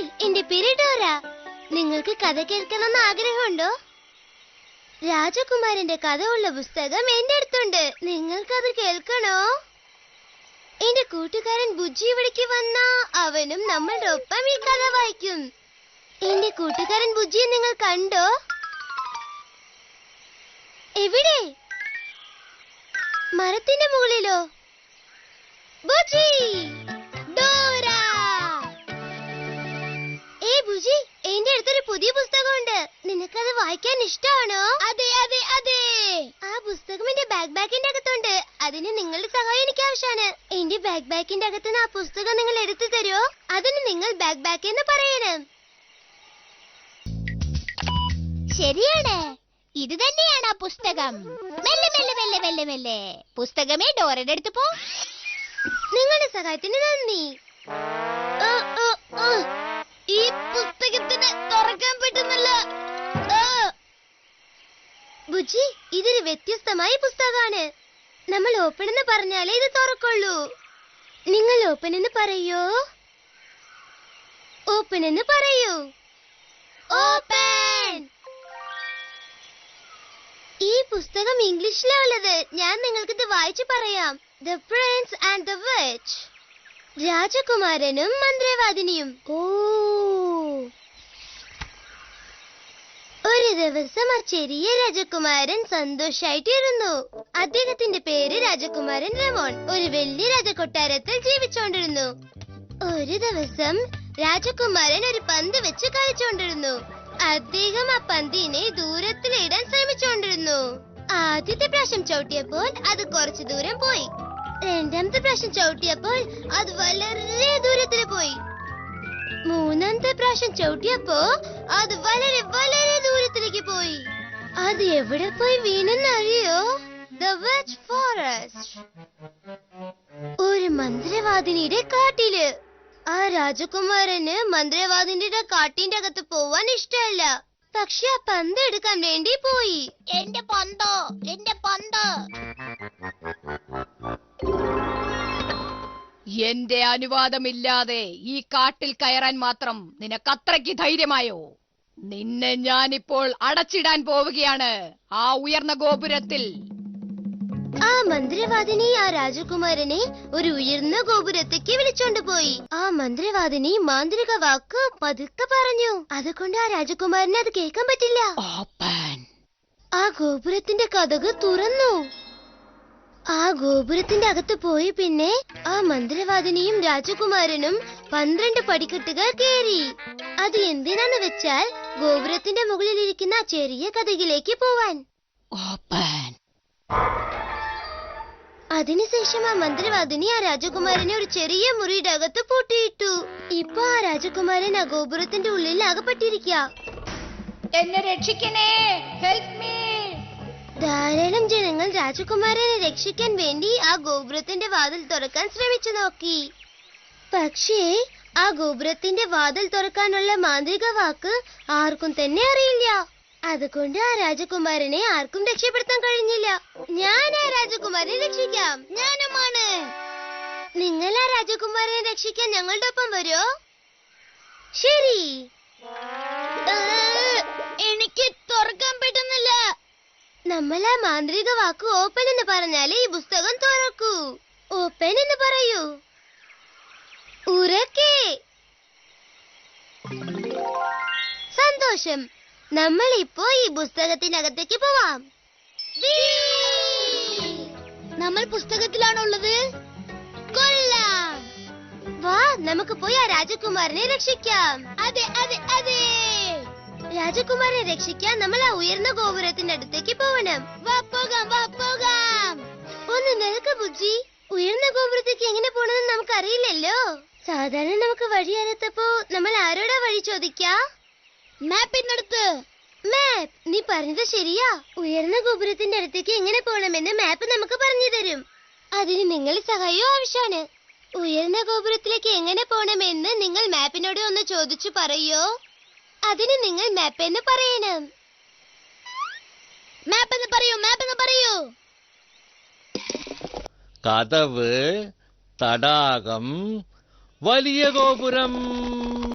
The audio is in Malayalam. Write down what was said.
ഹായ്, എന്റെ പേര് ഡോറ. നിങ്ങൾക്ക് കഥ കേൾക്കണമെന്ന് ആഗ്രഹമുണ്ടോ? രാജകുമാരന്റെ കഥ ഉള്ള പുസ്തകം എന്റെ അടുത്തുണ്ട്. നിങ്ങൾക്കത് കേൾക്കണോ? എന്റെ കൂട്ടുകാരൻ ബുജ്ജി ഇവിടേക്ക് വന്നാ അവനും നമ്മളുടെ ഒപ്പം ഈ കഥ വായിക്കും. എന്റെ കൂട്ടുകാരൻ ബുജ്ജിയെ നിങ്ങൾ കണ്ടോ? എവിടെ? മരത്തിന്റെ മുകളിലോ? ബുജ്ജി, ഡോറ. ബുജി, എന്റെ അടുത്തൊരു പുതിയ പുസ്തകമുണ്ട്. നിനക്കത് വായിക്കാൻ ഇഷ്ടമാണോ? അതെ അതെ അതെ. ആ പുസ്തകം എന്റെ ബാഗിന്റെ അകത്തുണ്ട്. അതിന് നിങ്ങളുടെ സഹായം എനിക്ക് ആവശ്യമാണ്. എന്റെ ബാഗിന്റെ അകത്തുനിന്ന് ആ പുസ്തകം നിങ്ങൾ എടുത്തു തരുമോ? അതിന് നിങ്ങൾ ബാഗ് എന്ന് പറയണം. ശരിയാണ്, ഇത് തന്നെയാണ് ആ പുസ്തകം. മെല്ലെ മെല്ലെ മെല്ലെ മെല്ലെ മെല്ലെ. പുസ്തകമേ, ഡോറയുടെ അടുത്ത് പോ. നിങ്ങളുടെ സഹായത്തിന് നന്ദി. ഈ പുസ്തകത്തിന് തുറക്കാൻ പറ്റുന്നില്ല. ബുജി, ഇതൊരു വ്യത്യസ്തമായ പുസ്തകമാണ്. നമ്മൾ ഓപ്പൺ എന്ന് പറഞ്ഞാലേ ഇത് തുറക്കുള്ളൂ. നിങ്ങൾ ഓപ്പൺ എന്ന് പറയൂ. ഓപ്പൺ എന്ന് പറയൂ. ഓപ്പൺ. ഈ പുസ്തകം ഇംഗ്ലീഷിലാണ് ഉള്ളത്. ഞാൻ നിങ്ങൾക്കിത് വായിച്ചു പറയാം. The prince and the witch. രാജകുമാരനും മന്ത്രവാദിനിയും. ഒരു ദിവസം ആ ചെറിയ രാജകുമാരൻ സന്തോഷായിട്ടിരുന്നു. അദ്ദേഹത്തിന്റെ പേര് രാജകുമാരൻ രമോൺ. ഒരു വലിയ രാജകൊട്ടാരത്തിൽ ജീവിച്ചോണ്ടിരുന്നു. ഒരു ദിവസം രാജകുമാരൻ ഒരു പന്ത് വെച്ച് കളിച്ചോണ്ടിരുന്നു. അദ്ദേഹം ആ പന്തിനെ ദൂരത്തിലിടാൻ ശ്രമിച്ചോണ്ടിരുന്നു. ആദ്യത്തെ പ്രാവശ്യം ചവിട്ടിയപ്പോൾ അത് കുറച്ചു ദൂരം പോയി. രണ്ടാമത്തെ പ്രാവശ്യം ചവിട്ടിയപ്പോൾ അത് വളരെ ദൂരത്തിൽ പോയി. മൂന്നാമത്തെ പ്രാവശ്യം ചവിട്ടിയപ്പോ അത് വളരെ വളരെ ദൂരത്തിലേക്ക് പോയി. അത് എവിടെ പോയി വീണെന്നറിയോ? The which forest. ഒരു മന്ത്രവാദിനിയുടെ കാട്ടില്. ആ രാജകുമാരന് മന്ത്രവാദിനിയുടെ കാട്ടിന്റെ അകത്ത് പോവാൻ ഇഷ്ടമല്ല. പക്ഷെ ആ പന്ത് എടുക്കാൻ വേണ്ടി പോയി. എന്റെ പന്തോ, എന്റെ പന്ത്. എന്റെ അനുവാദമില്ലാതെ ഈ കാട്ടിൽ കയറാൻ മാത്രം നിനക്ക് അത്രയ്ക്ക് ധൈര്യമായോ? നിന്നെ ഞാനിപ്പോൾ അടച്ചിടാൻ പോവുകയാണ് ആ ഉയർന്ന ഗോപുരത്തിൽ. ആ മന്ത്രവാദിനി ആ രാജകുമാരനെ ഒരു ഉയർന്ന ഗോപുരത്തേക്ക് വിളിച്ചോണ്ട് പോയി. ആ മന്ത്രവാദിനി മാന്ത്രിക വാക്ക് പതുക്കെ പറഞ്ഞു. അതുകൊണ്ട് ആ രാജകുമാരന് അത് കേൾക്കാൻ പറ്റില്ല. ആ ഗോപുരത്തിന്റെ കതക് തുറന്നു. ആ ഗോപുരത്തിന്റെ അകത്ത് പോയി പിന്നെ ആ മന്ത്രവാദിനിയും രാജകുമാരനും 12 പടിക്കെട്ടുകൾ കയറി. അത് എന്തിനാന്ന് വെച്ചാൽ ഗോപുരത്തിന്റെ മുകളിലിരിക്കുന്ന ആ ചെറിയ കതകിലേക്ക് പോവാൻ. അതിനുശേഷം ആ മന്ത്രവാദിനി ആ രാജകുമാരനെ ഒരു ചെറിയ മുറിയുടെ അകത്ത് പൂട്ടിയിട്ടു. ഇപ്പൊ ആ രാജകുമാരൻ ആ ഗോപുരത്തിന്റെ ഉള്ളിൽ അകപ്പെട്ടിരിക്കുക. എന്നെ രക്ഷിക്കണേ, ഹെൽപ് മീ. ധാരാളം ജനങ്ങൾ രാജകുമാരനെ രക്ഷിക്കാൻ വേണ്ടി ആ ഗോപുരത്തിന്റെ വാതിൽ തുറക്കാൻ ശ്രമിച്ചു നോക്കി. പക്ഷേ ആ ഗോപുരത്തിന്റെ വാതിൽ തുറക്കാനുള്ള മാന്ത്രിക വാക്ക് ആർക്കും തന്നെ അറിയില്ല. അതുകൊണ്ട് ആ രാജകുമാരനെ ആർക്കും രക്ഷപ്പെടുത്താൻ കഴിഞ്ഞില്ല. ഞാൻ ആ രാജകുമാരനെ രക്ഷിക്കാം. ഞാനുമാണ്. നിങ്ങൾ ആ രാജകുമാരനെ രക്ഷിക്കാൻ ഞങ്ങളുടെ ഒപ്പം വരുമോ? ശരി. എനിക്ക് തുറക്കാൻ പറ്റുന്നില്ല. നമ്മൾ ആ മാന്ത്രിക വാക്ക് ഓപ്പൺ എന്ന് പറഞ്ഞാലേ ഈ പുസ്തകം തുറക്കൂ. ഓപ്പൺ എന്ന് പറയൂ. ഉറക്കെ. സന്തോഷം. നമ്മൾ ഇപ്പോ ഈ പുസ്തകത്തിനകത്തേക്ക് പോവാം. നമ്മൾ പുസ്തകത്തിലാണുള്ളത്. കൊള്ളാം. വാ, നമുക്ക് പോയി ആ രാജകുമാരനെ രക്ഷിക്കാം. അതെ അതെ അതെ. രാജകുമാരനെ രക്ഷിക്കാൻ നമ്മൾ ആ ഉയർന്ന ഗോപുരത്തിന്റെ അടുത്തേക്ക് പോകണം. വാ പോകാം, വാ പോകാം. ഒന്ന് നിൽക്ക് ബുജ്ജി. ഉയർന്ന ഗോപുരത്തേക്ക് എങ്ങനെ പോണെന്ന് നമുക്ക് അറിയില്ലല്ലോ. സാധാരണ നമുക്ക് വഴി അറിയാത്തപ്പോ നമ്മൾ ആരോടാ വഴി ചോദിക്കാ? മാപ്പിനടുത്ത്. മാപ്പ്, നീ പറഞ്ഞത് ശരിയാ. ഉയർന്ന ഗോപുരത്തിന്റെ അടുത്തേക്ക് എങ്ങനെ പോകണമെന്ന് മാപ്പ് നമുക്ക് പറഞ്ഞു തരും. അതിന് നിങ്ങളുടെ സഹായവും ആവശ്യമാണ്. ഉയർന്ന ഗോപുരത്തിലേക്ക് എങ്ങനെ പോകണമെന്ന് നിങ്ങൾ മാപ്പിനോട് ഒന്ന് ചോദിച്ചു പറയോ? അതിന് നിങ്ങൾ മാപ്പ് എന്ന് പറയണം. മാപ്പ് എന്ന് പറയൂ, മാപ്പ് എന്ന് പറയൂ. കതവ്, തടാകം, വലിയ ഗോപുരം.